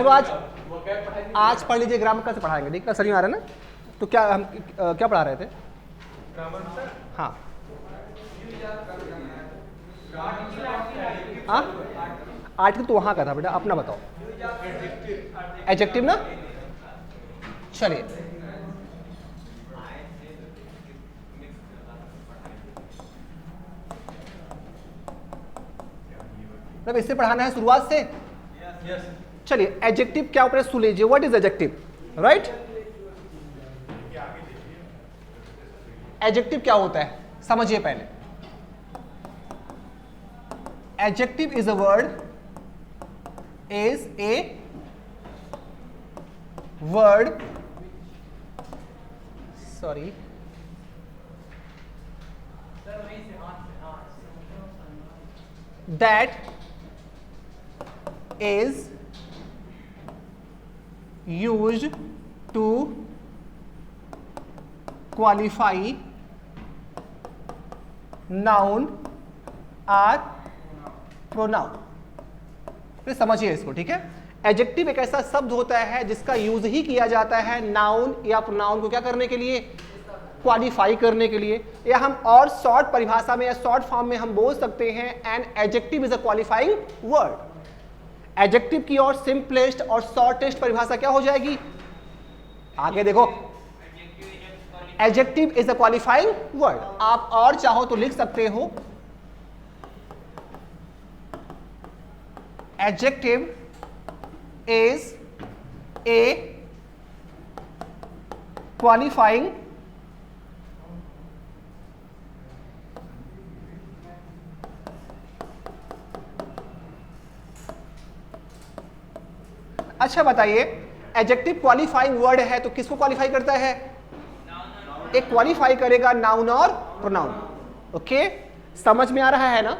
चलो आज पढ़ लीजिए ग्रामर कैसे पढ़ाएंगे, ठीक है, समझ में आ रहा है ना। तो क्या हम क्या पढ़ा रहे थे? हाँ हाँ, आर्टिकल तो वहां का था बेटा, अपना बताओ। एडजेक्टिव ना, चलिए मतलब इससे पढ़ाना है शुरुआत से। चलिए एडजेक्टिव क्या ऊपर सुन लीजिए, what is adjective, right. Adjective क्या होता है समझिए पहले। Adjective is a word, is a word, sorry that is used to qualify noun or pronoun। फिर समझिए इसको, ठीक है। एडजेक्टिव एक ऐसा शब्द होता है जिसका यूज ही किया जाता है नाउन या प्रोनाउन को क्या करने के लिए, क्वालिफाई करने के लिए। या हम और शॉर्ट परिभाषा में या शॉर्ट फॉर्म में हम बोल सकते हैं an adjective is a qualifying word. Adjective की और सिंपलेस्ट और शॉर्टेस्ट परिभाषा क्या हो जाएगी, आगे देखो, adjective is a qualifying word. आप और चाहो तो लिख सकते हो एडजेक्टिव इज ए क्वालिफाइंग अच्छा बताइए, एडजेक्टिव क्वालिफाइंग वर्ड है तो किसको क्वालिफाई करता है, एक क्वालिफाई करेगा नाउन और प्रोनाउन। ओके, समझ में आ रहा है ना।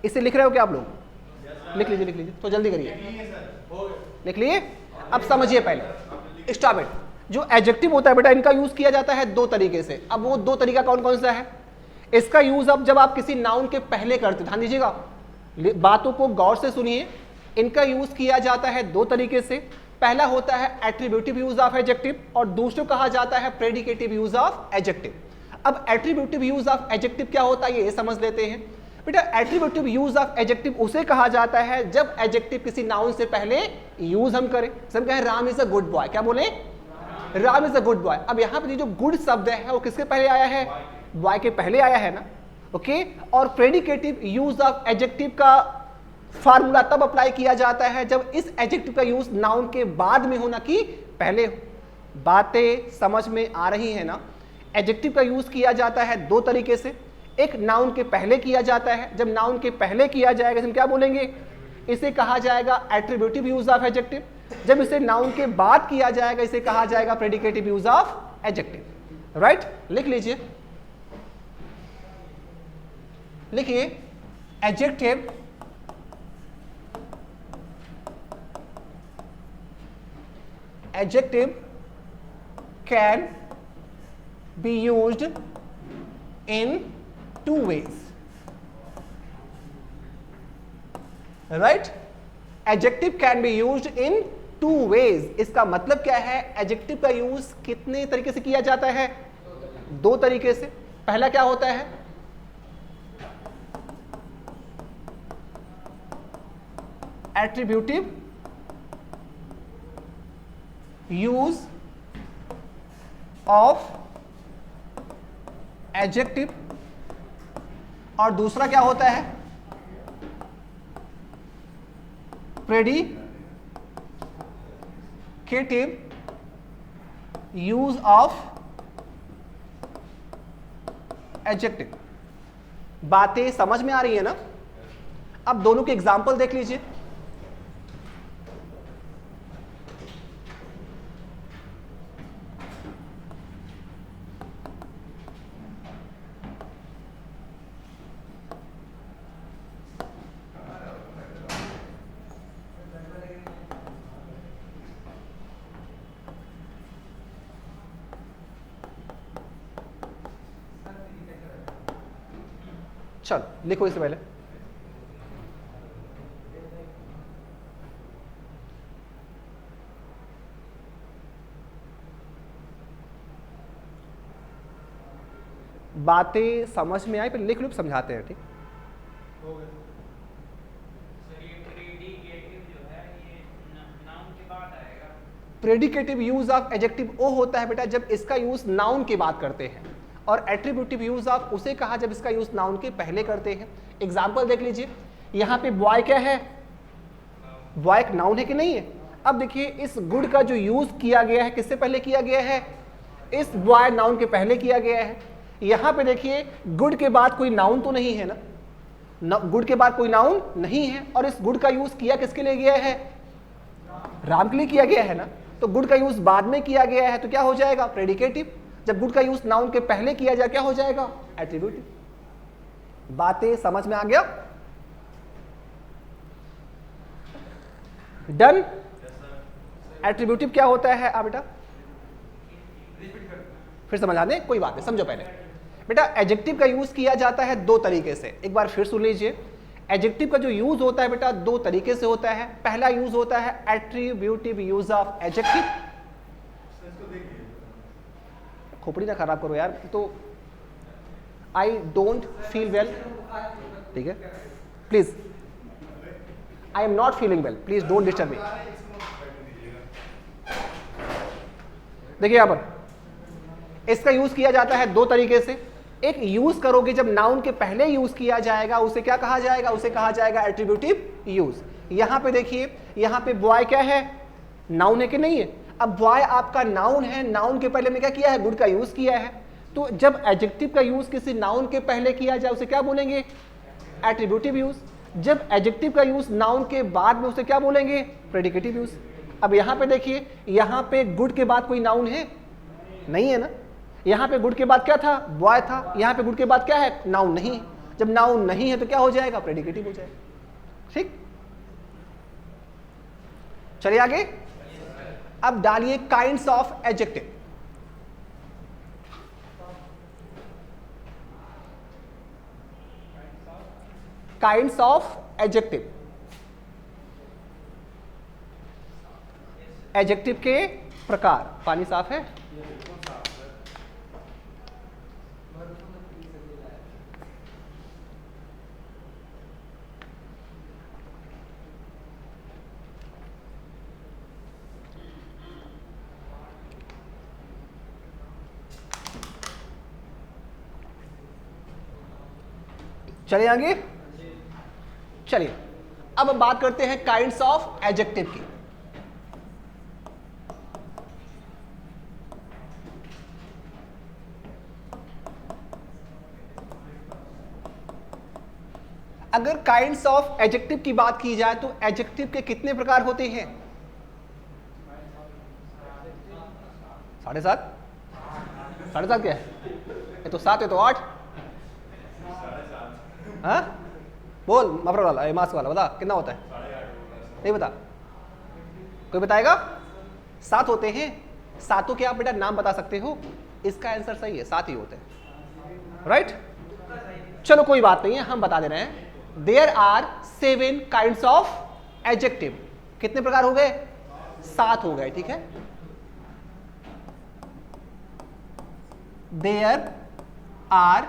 इसे लिख रहे हो क्या आप लोग, लिख लीजिए लिख लीजिए, तो जल्दी करिए, लिख लिए। अब समझिए पहले, स्टॉप इट। जो एडजेक्टिव होता है बेटा, इनका यूज किया जाता है दो तरीके से। अब वो दो तरीका कौन कौन सा है, इसका यूज अब जब आप किसी नाउन के पहले करते, ध्यान दीजिएगा, बातों को गौर से सुनिए। इनका यूज किया जाता है दो तरीके से। पहला होता है एट्रीब्यूटिव यूज ऑफ एडजेक्टिव और दूसरा कहा जाता है प्रेडिकेटिव यूज ऑफ एडजेक्टिव। अब एट्रीब्यूटिव यूज ऑफ एडजेक्टिव क्या होता है ये समझ लेते हैं बेटा। एट्रीब्यूटिव यूज ऑफ एडजेक्टिव उसे कहा जाता है जब एडजेक्टिव किसी नाउन से पहले यूज हम करें। सब कहें Ram is a good boy, क्या बोले, Ram is a good boy. अब यहां पर जो गुड शब्द है वो किसके पहले आया है, बॉय के पहले आया है ना। ओके, और प्रेडिकेटिव यूज ऑफ एडजेक्टिव का फार्मूला तब अप्लाई किया जाता है जब इस एडजेक्टिव का यूज नाउन के बाद में होना कि पहले हो। बातें समझ में आ रही है ना। एडजेक्टिव का यूज किया जाता है दो तरीके से। एक नाउन के पहले किया जाता है, जब नाउन के पहले किया जाएगा हम क्या बोलेंगे, इसे कहा जाएगा एट्रीब्यूटिव यूज ऑफ एडजेक्टिव। जब इसे नाउन के बाद किया जाएगा इसे कहा जाएगा predicative use of adjective. Right, लिख लीजिए, लिखिए adjective adjective can be used in two ways, right? Adjective can be used in two ways। इसका मतलब क्या है, adjective का यूज कितने तरीके से किया जाता है, दो तरीके से। पहला क्या होता है, attributive यूज ऑफ एडजेक्टिव और दूसरा क्या होता है, प्रेडिकेटिव यूज ऑफ एडजेक्टिव। बातें समझ में आ रही है ना। अब दोनों के एग्जाम्पल देख लीजिए। चलो लिखो इससे पहले, बातें समझ में आई, पर लिख लो समझाते हैं, ठीक। प्रेडिकेटिव यूज ऑफ एडजेक्टिव वो होता है बेटा जब इसका यूज नाउन की बात करते हैं, और एट्रीब्यूटिव यूज ऑफ उसे कहा जब इसका यूज नाउन के पहले करते हैं। एग्जांपल देख लीजिए, यहाँ पे बॉय क्या है, बॉय एक नाउन है कि नहीं है। अब देखिए इस गुड का जो यूज किया गया है किससे पहले किया गया है, इस बॉय नाउन के पहले किया गया है। यहाँ पे देखिए गुड के बाद कोई नाउन तो नहीं है ना, गुड के बाद कोई नाउन नहीं है, और इस गुड का यूज किया किसके लिए गया है, राम के लिए किया गया है ना। तो गुड का यूज बाद में किया गया है तो क्या हो जाएगा, प्रेडिकेटिव। जब गुड का यूज नाउन के पहले किया जाए क्या हो जाएगा, एट्रीब्यूटिव। बातें समझ में आ गया, डन। एट्रीब्यूटिव क्या होता है बेटा, फिर समझा दें, कोई बात नहीं, समझो पहले बेटा। एडजेक्टिव का यूज किया जाता है दो तरीके से, एक बार फिर सुन लीजिए। एडजेक्टिव का जो यूज होता है बेटा दो तरीके से होता है। पहला यूज होता है एट्रीब्यूटिव यूज ऑफ एडजेक्टिव। खोपड़ी ना खराब करो यार, तो आई डोंट फील वेल, ठीक है, please I am not feeling well, please don't disturb me. देखिए यहां पर इसका यूज किया जाता है दो तरीके से। एक यूज करोगे जब नाउन के पहले यूज किया जाएगा, उसे क्या कहा जाएगा, उसे कहा जाएगा एट्रीब्यूटिव यूज। यहां पे देखिए, यहां पे बॉय क्या है, नाउन है कि नहीं है। अब बॉय आपका नाउन है, नाउन के पहले में क्या किया है, गुड का यूज किया है। तो जब एडजेक्टिव का यूज किसी नाउन के पहले किया जाए उसे क्या बोलेंगे, एट्रीब्यूटिव यूज। जब एडजेक्टिव का यूज नाउन के बाद में उसे क्या बोलेंगे, प्रेडिकेटिव यूज। अब यहां पे देखिए, यहां पे गुड के बाद कोई नाउन है नहीं है ना, यहां पे गुड के बाद क्या था, बॉय था। यहां पे गुड के बाद क्या है, नाउन नहीं। जब नाउन नहीं है तो क्या हो जाएगा, प्रेडिकेटिव हो जाएगा, ठीक। चलिए आगे, अब डालिए kinds of adjective. Kinds of adjective, adjective के प्रकार। पानी साफ है, चलिए आगे। चलिए अब हम बात करते हैं काइंड्स ऑफ एडजेक्टिव की। अगर काइंड्स ऑफ एडजेक्टिव की बात की जाए तो एडजेक्टिव के कितने प्रकार होते हैं, 7.5, 7.5 क्या है, ये तो 7 है तो 8। हाँ बोल, मफरल वाला, मास्क वाला बता कितना होता है, नहीं बता, कोई बताएगा। 7 होते हैं। सातों के आप बेटा नाम बता सकते हो, इसका आंसर सही है, 7 ही होते हैं, राइट। चलो कोई बात नहीं है, हम बता दे रहे हैं। There are 7 kinds of adjective. कितने प्रकार हो गए, 7 हो गए, ठीक है। There are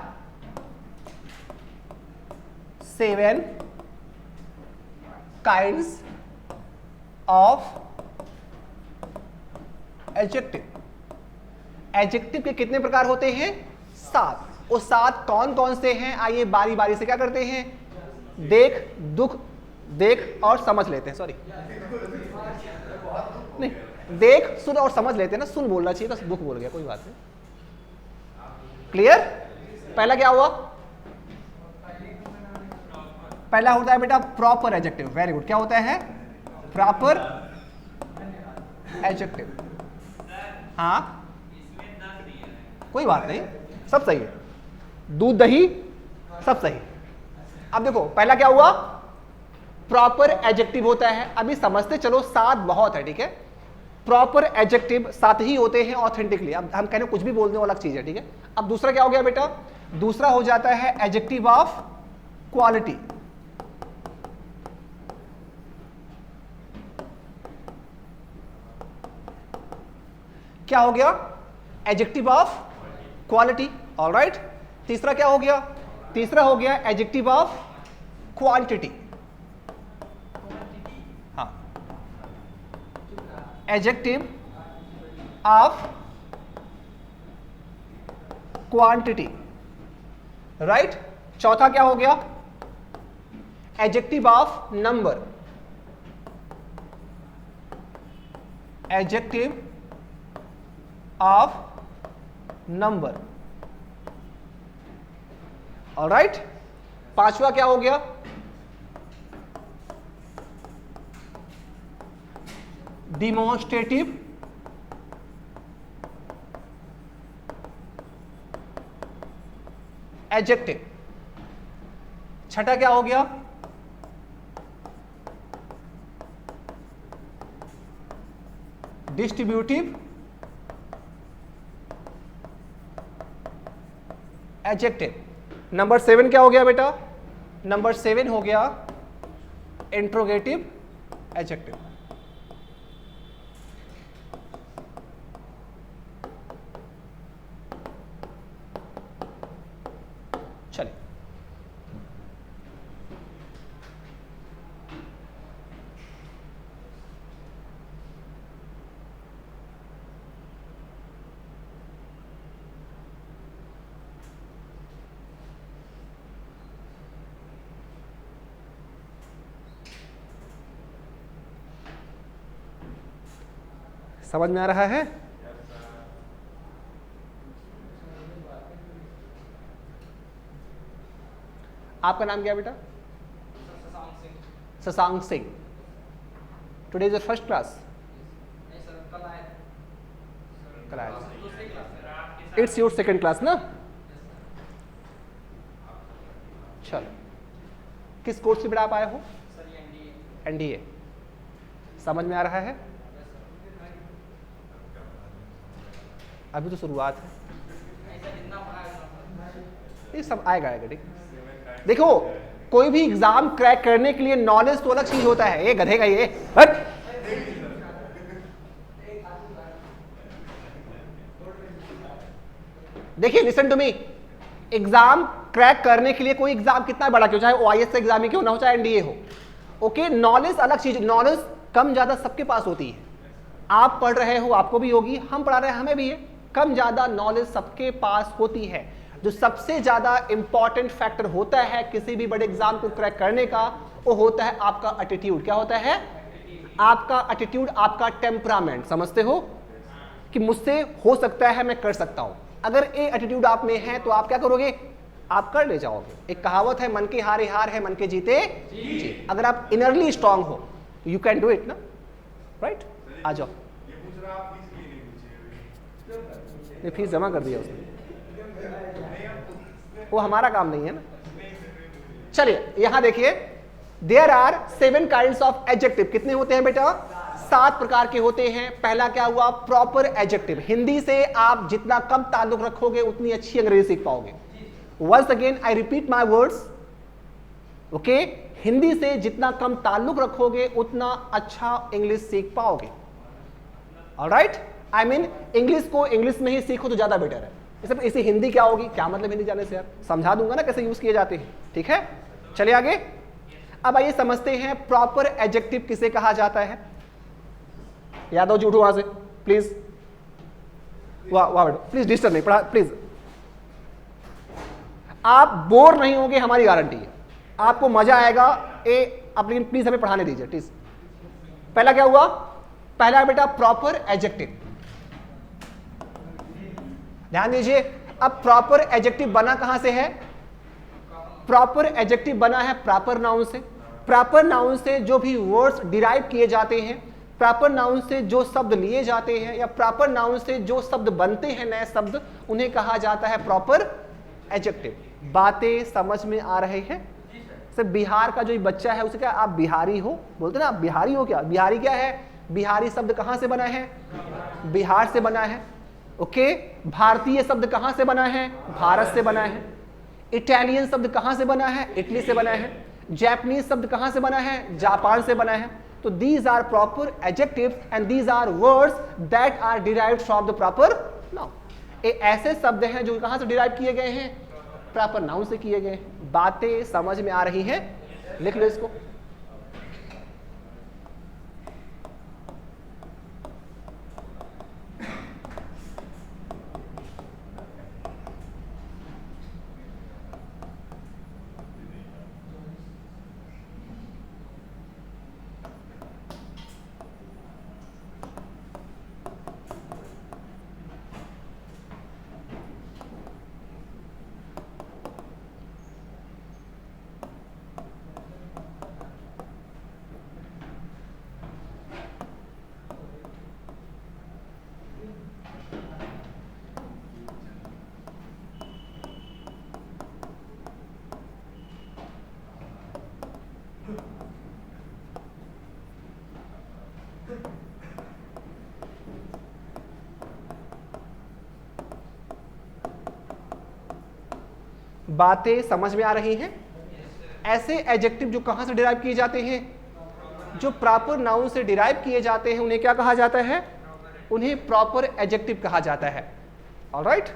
7 kinds of adjective. Adjective के कितने प्रकार होते हैं, 7। वो 7 कौन कौन से हैं, आइए बारी बारी से क्या करते हैं, देख, दुख, देख और समझ लेते हैं। सॉरी नहीं, देख, सुन और समझ लेते हैं ना, सुन बोलना चाहिए था, दुख बोल गया, कोई बात नहीं। क्लियर। पहला क्या हुआ, पहला होता है बेटा प्रॉपर एडजेक्टिव। वेरी गुड, क्या होता है, प्रॉपर एडजेक्टिव। हाँ कोई बात नहीं, सब सही है, दूध दही सब सही। अब देखो पहला क्या हुआ, प्रॉपर एडजेक्टिव होता है। अभी समझते चलो, 7 बहुत है, ठीक है। प्रॉपर एडजेक्टिव 7 ही होते हैं ऑथेंटिकली। अब हम कहने कुछ भी बोलने वाला चीज है, ठीक है। अब दूसरा क्या हो गया बेटा, दूसरा हो जाता है एडजेक्टिव ऑफ क्वालिटी। क्या हो गया, एडजेक्टिव ऑफ क्वालिटी, ऑलराइट। तीसरा क्या हो गया? तीसरा हो गया एडजेक्टिव ऑफ क्वांटिटी। हाँ, एडजेक्टिव ऑफ क्वांटिटी, राइट। चौथा क्या हो गया? Adjective of number, adjective of number, alright. पांचवा क्या हो गया? Demonstrative adjective. छठा क्या हो गया? Distributive adjective. नंबर 7 क्या हो गया बेटा? नंबर 7 हो गया इंट्रोगेटिव एडजेक्टिव। चलिए, समझ में आ रहा है? आपका नाम क्या है बेटा? Shashank Singh. Today is your first class? कल आया। इट्स योर सेकंड क्लास ना? चलो, किस कोर्स से बेटा आप आए हो? एनडीए। समझ में आ रहा है? अभी तो शुरुआत है, ये सब आएगा आएगा, ठीक। देखो, कोई भी एग्जाम क्रैक करने के लिए नॉलेज तो अलग चीज होता है। ये गधे का ये हट। देखिए, listen to me, exam crack करने के लिए कोई एग्जाम कितना बड़ा क्यों, चाहे ओआईएस का एग्जाम ही क्यों ना हो, चाहे एनडीए हो, ओके, नॉलेज अलग चीज। नॉलेज कम ज्यादा सबके पास होती है। आप पढ़ रहे हो, आपको भी होगी, हम पढ़ा रहे हैं, हमें भी है। कम ज्यादा नॉलेज सबके पास होती है। जो सबसे ज्यादा इंपॉर्टेंट फैक्टर होता है किसी भी बड़े एग्जाम को क्रैक करने का, वो होता है आपका एटीट्यूड। क्या होता है? आपका एटीट्यूड, आपका टेम्परामेंट। समझते हो कि मुझसे हो सकता है, मैं कर सकता हूं। अगर ये एटीट्यूड आप में है तो आप क्या करोगे? आप कर ले जाओगे। एक कहावत है, मन के हारे हार है, मन के जीते जीत। अगर आप इनरली स्ट्रांग हो, यू कैन डू इट ना, राइट? आ जाओ। ये फीस जमा कर दिया उसने, वो हमारा काम नहीं है ना। चलिए, यहां देखिए, there are 7 kinds of adjective. कितने होते हैं बेटा? 7 प्रकार के होते हैं। पहला क्या हुआ? Proper adjective. हिंदी से आप जितना कम ताल्लुक रखोगे उतनी अच्छी अंग्रेजी सीख पाओगे। Once again I repeat my words, okay, Hindi से जितना कम ताल्लुक रखोगे उतना अच्छा इंग्लिश सीख पाओगे। ऑलराइट, आई मीन इंग्लिश को इंग्लिश में ही सीखो तो ज्यादा बेटर है। इसे हिंदी क्या होगी? क्या मतलब हिंदी जाने से यार? समझा दूंगा ना कैसे यूज किए जाते हैं, ठीक है। चलिए आगे। अब आइए समझते हैं प्रॉपर एडजेक्टिव किसे कहा जाता है। याद हो, उठो वहां से प्लीज, वाह प्लीज डिस्टर्ब नहीं, पढ़ा प्लीज। आप बोर नहीं होंगे, हमारी गारंटी है। आपको मजा आएगा। आप लेकिन प्लीज हमें पढ़ाने दीजिए प्लीज। पहला क्या हुआ? पहला बेटा प्रॉपर एडजेक्टिव। ध्यान दीजिए, अब प्रॉपर एडजेक्टिव बना कहां से है? प्रॉपर एडजेक्टिव बना है प्रॉपर नाउन से। प्रॉपर नाउन से जो भी वर्ड्स डिराइव किए जाते हैं, प्रॉपर नाउन से जो शब्द लिए जाते हैं, या प्रॉपर नाउन से जो शब्द बनते हैं, नए शब्द, उन्हें कहा जाता है प्रॉपर एडजेक्टिव। बातें समझ में आ रही है? सिर्फ बिहार का जो बच्चा है उसे क्या आप बिहारी हो बोलते ना? आप बिहारी हो क्या? बिहारी क्या है? बिहारी शब्द कहां से बना है? बिहार से बना है। ओके, भारतीय शब्द कहां से बना है? भारत से बना है। इटालियन शब्द कहां से बना है? इटली से बना है। जापानीज शब्द कहां से बना है? जापान से बना है। तो these are proper adjectives and these are words that are derived from the proper noun। ये ऐसे शब्द हैं जो कहां से डिराइव किए गए हैं? प्रॉपर नाउन से किए गए। बातें समझ में आ रही हैं, लिख लो इसको। बातें समझ में आ रही हैं। ऐसे एडजेक्टिव जो कहां से डिराइव किए जाते हैं, जो प्रॉपर नाउन से डिराइव किए जाते हैं, उन्हें क्या कहा जाता है? उन्हें प्रॉपर एडजेक्टिव कहा जाता है। ऑलराइट,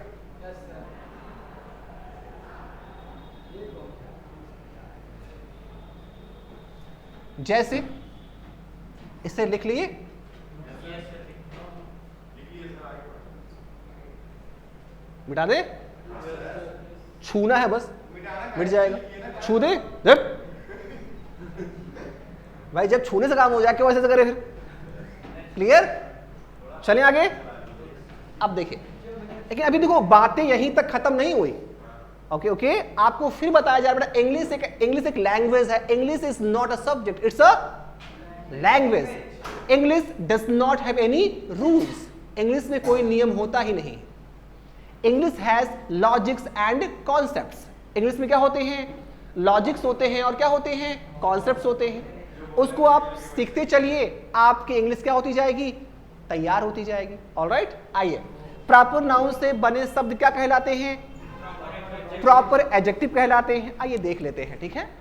जैसे इसे लिख लिए, मिटा दे, छूना है बस, मिट जाएगा। छू दे जब भाई, जब छूने से काम हो जाए, क्यों ऐसे करे फिर? क्लियर? चलें आगे। अब देखिए, लेकिन अभी देखो बातें यहीं तक खत्म नहीं हुई। ओके ओके, आपको फिर बताया जा रहा है इंग्लिश एक लैंग्वेज है। English is not a subject, it's a language. English does not have any rules. English में कोई नियम होता ही नहीं। English has logics and concepts. English में क्या होते हैं? लॉजिक्स होते हैं और क्या होते हैं? कॉन्सेप्ट्स होते हैं। उसको आप सीखते चलिए, आपकी इंग्लिश क्या होती जाएगी? तैयार होती जाएगी। ऑलराइट, आइए, प्रॉपर नाउन से बने शब्द क्या कहलाते हैं? प्रॉपर एडजेक्टिव कहलाते हैं। आइए देख लेते हैं, ठीक है।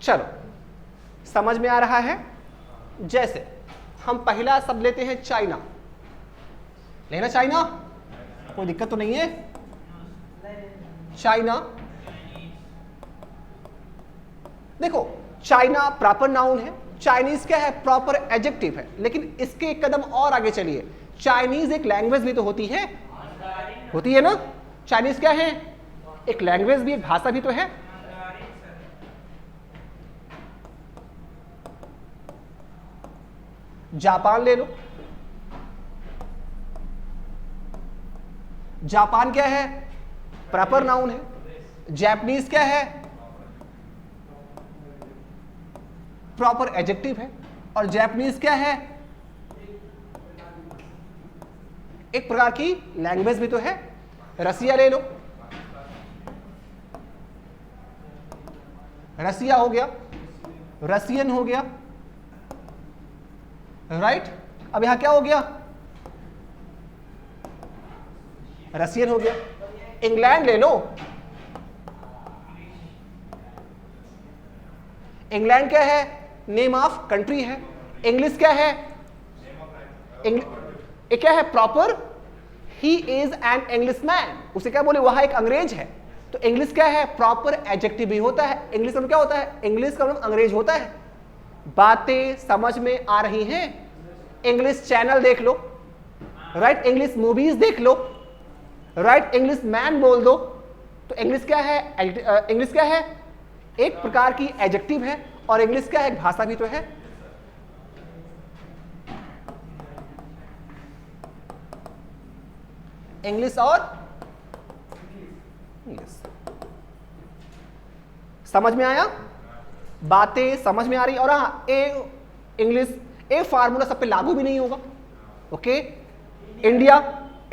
चलो, समझ में आ रहा है। जैसे हम पहला शब्द लेते हैं चाइना। लेना चाइना, कोई दिक्कत तो नहीं है? चाइना, देखो चाइना प्रॉपर नाउन है, चाइनीज क्या है? प्रॉपर एडजेक्टिव है। लेकिन इसके एक कदम और आगे चलिए, चाइनीज एक लैंग्वेज भी तो होती है, होती है ना? चाइनीज क्या है? एक लैंग्वेज भी, एक भाषा भी तो है। जापान ले लो, जापान क्या है? प्रॉपर नाउन है। जापानीज क्या है? प्रॉपर एडजेक्टिव है। और जापानीज क्या है? एक प्रकार की लैंग्वेज भी तो है। रसिया ले लो, रसिया हो गया, रसियन हो गया, राइट। अब यहां क्या हो गया? रसियन हो गया। इंग्लैंड ले लो, इंग्लैंड क्या है? नेम ऑफ कंट्री है। इंग्लिश क्या है? क्या है? Proper, he is an Englishman. उसे क्या बोले? वह एक अंग्रेज है। तो इंग्लिश क्या है? प्रॉपर एडजेक्टिव भी होता है। इंग्लिश में क्या होता है? इंग्लिश का मतलब अंग्रेज होता है। बातें समझ में आ रही हैं? इंग्लिश चैनल देख लो, राइट। इंग्लिश मूवीज देख लो, राइट। इंग्लिश मैन बोल दो। तो इंग्लिश क्या है? इंग्लिश क्या है? एक प्रकार की एडजेक्टिव है। और इंग्लिश क्या है? एक भाषा भी तो है। इंग्लिश और इंग्लिश समझ में आया? बातें समझ में आ रही। और हाँ, इंग्लिश फार्मूला सब पे लागू भी नहीं होगा। ओके, इंडिया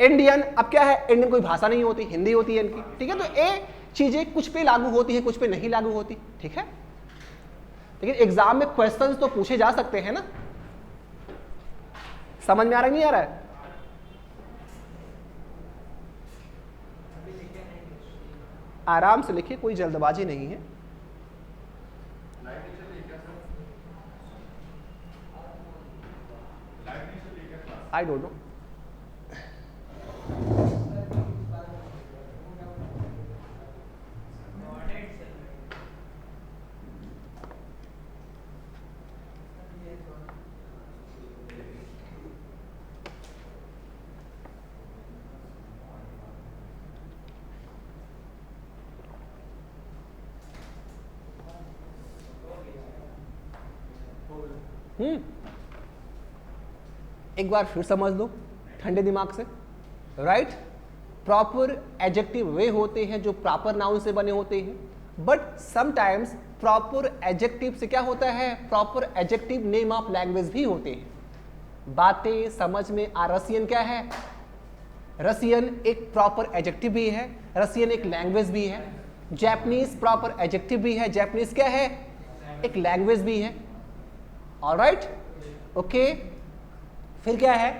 इंडियन, अब क्या है, इंडियन कोई भाषा नहीं होती, हिंदी होती है इनकी, ठीक है। तो ये चीजें कुछ पे लागू होती है, कुछ पे नहीं लागू होती, ठीक है। लेकिन एग्जाम में क्वेश्चंस तो पूछे जा सकते हैं ना। समझ में आ रहा है नहीं आ रहा है? आराम से लिखिए, कोई जल्दबाजी नहीं है। I don't know. एक बार फिर समझ लो ठंडे दिमाग से, राइट। प्रॉपर एडजेक्टिव वे होते हैं जो प्रॉपर नाउन से बने होते हैं, बट समटाइम्स प्रॉपर एडजेक्टिव से क्या होता है, proper adjective name of language भी होते हैं। बातें समझ में आ, रसियन क्या है, रसियन एक प्रॉपर एडजेक्टिव भी है, रसियन एक लैंग्वेज भी है। जैपनीज प्रॉपर एडजेक्टिव भी है, जैपनीज क्या है, एक लैंग्वेज भी है। Alright, okay. फिर क्या है,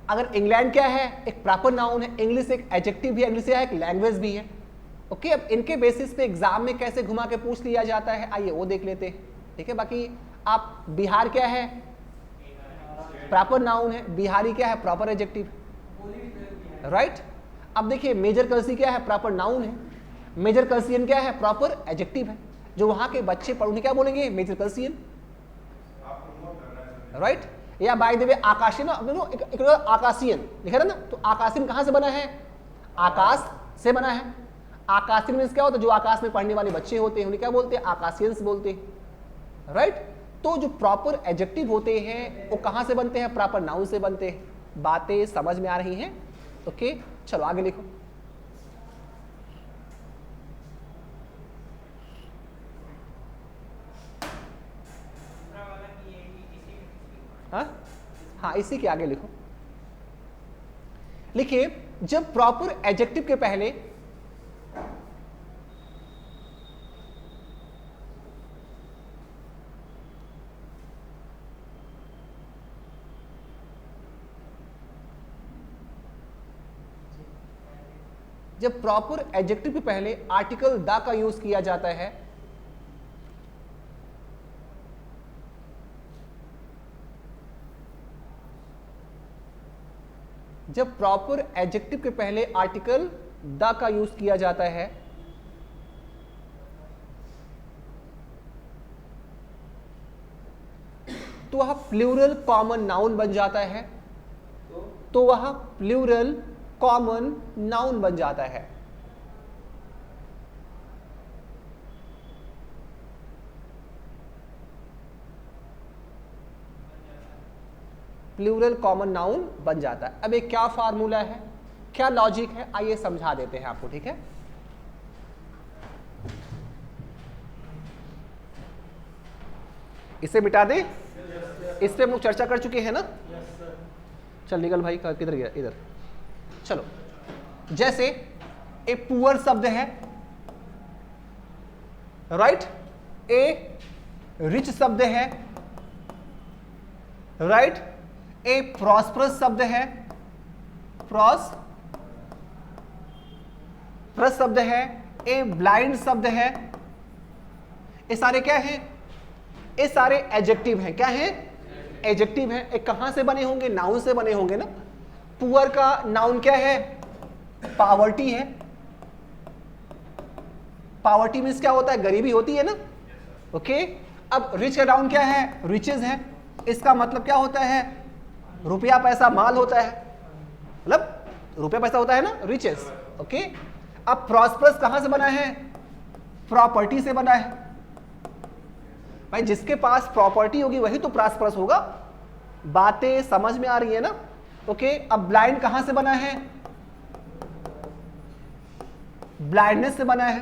अगर इंग्लैंड क्या है, एक प्रॉपर नाउन है, इंग्लिश एक एडजेक्टिव भी है, इंग्लिश है एक लैंग्वेज भी है, ओके। अब इनके बेसिस पे एग्जाम में कैसे घुमा के पूछ लिया जाता है, आइए वो देख लेते हैं, ठीक है। बाकी आप बिहार क्या है, प्रॉपर नाउन है, बिहारी क्या है, प्रॉपर एडजेक्टिव, राइट। अब देखिए मेजर कल्सी क्या है, प्रॉपर नाउन है, मेजर कल्सियन क्या है, प्रॉपर एडजेक्टिव है। जो वहां के बच्चे पढ़ने क्या बोलेंगे, मेजर कल्सियन, राइट। या बाय द वे आकाशीन, एक आकाशीन लिखा है ना, तो आकाशीन कहां से बना है, आकाश से बना है। आकाशीन मींस क्या होता है, जो आकाश में पढ़ने वाले बच्चे होते हैं उन्हें क्या बोलते हैं, आकाशियंस बोलते हैं, राइट। तो जो प्रॉपर एडजेक्टिव होते हैं वो कहां से बनते हैं, प्रॉपर नाउन से बनते हैं। बातें समझ में आ रही हैं, ओके। चलो आगे लिखो। हाँ, इसी के आगे लिखो। लिखिए जब प्रॉपर एडजेक्टिव के पहले आर्टिकल द का यूज किया जाता है, जब प्रॉपर एडजेक्टिव के पहले आर्टिकल द का यूज किया जाता है तो वह प्लूरल कॉमन नाउन बन जाता है, तो वह प्लूरल कॉमन नाउन बन जाता है। प्लूरल कॉमन नाउन बन जाता है। अब एक क्या फार्मूला है, क्या लॉजिक है, आइए समझा देते हैं आपको, ठीक है। इसे मिटा दे, इस पे हम लोग चर्चा कर चुके हैं ना। चल निकल भाई, किधर गया, इधर चलो। जैसे ए पुअर शब्द है, राइट, ए रिच शब्द है, राइट, ए प्रॉस्परस शब्द है, प्रॉस्परस शब्द है, ए ब्लाइंड शब्द है। ये सारे क्या हैं, ये सारे एडजेक्टिव हैं। क्या हैं, एडजेक्टिव हैं। एक कहां से बने होंगे, नाउन से बने होंगे ना। पुअर का नाउन क्या है, पावर्टी है। पावर्टी मीन्स क्या होता है, गरीबी होती है ना, ओके। अब रिच का नाउन क्या है, रिचेज है। इसका मतलब क्या होता है, रुपया पैसा माल होता है, मतलब रुपया पैसा होता है ना, रिचेस, ओके। अब प्रॉस्परस कहां से बना है, प्रॉपर्टी से बना है। भाई जिसके पास प्रॉपर्टी होगी वही तो प्रॉस्परस होगा। बातें समझ में आ रही है ना, ओके। अब ब्लाइंड कहां से बना है, ब्लाइंडनेस से बना है।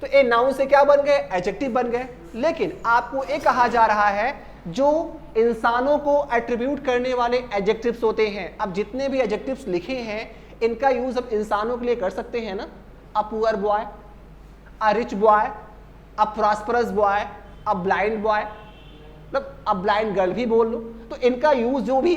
तो ए नाउन से क्या बन गए, एडजेक्टिव बन गए। लेकिन आपको ये कहा जा रहा है जो इंसानों को एट्रीब्यूट करने वाले एडजेक्टिव्स होते हैं। अब जितने भी एडजेक्टिव्स लिखे हैं इनका यूज हम इंसानों के लिए कर सकते हैं ना, a poor boy, a rich boy, a prosperous boy, a blind boy, मतलब अ ब्लाइंड गर्ल भी बोल लो। तो इनका यूज जो भी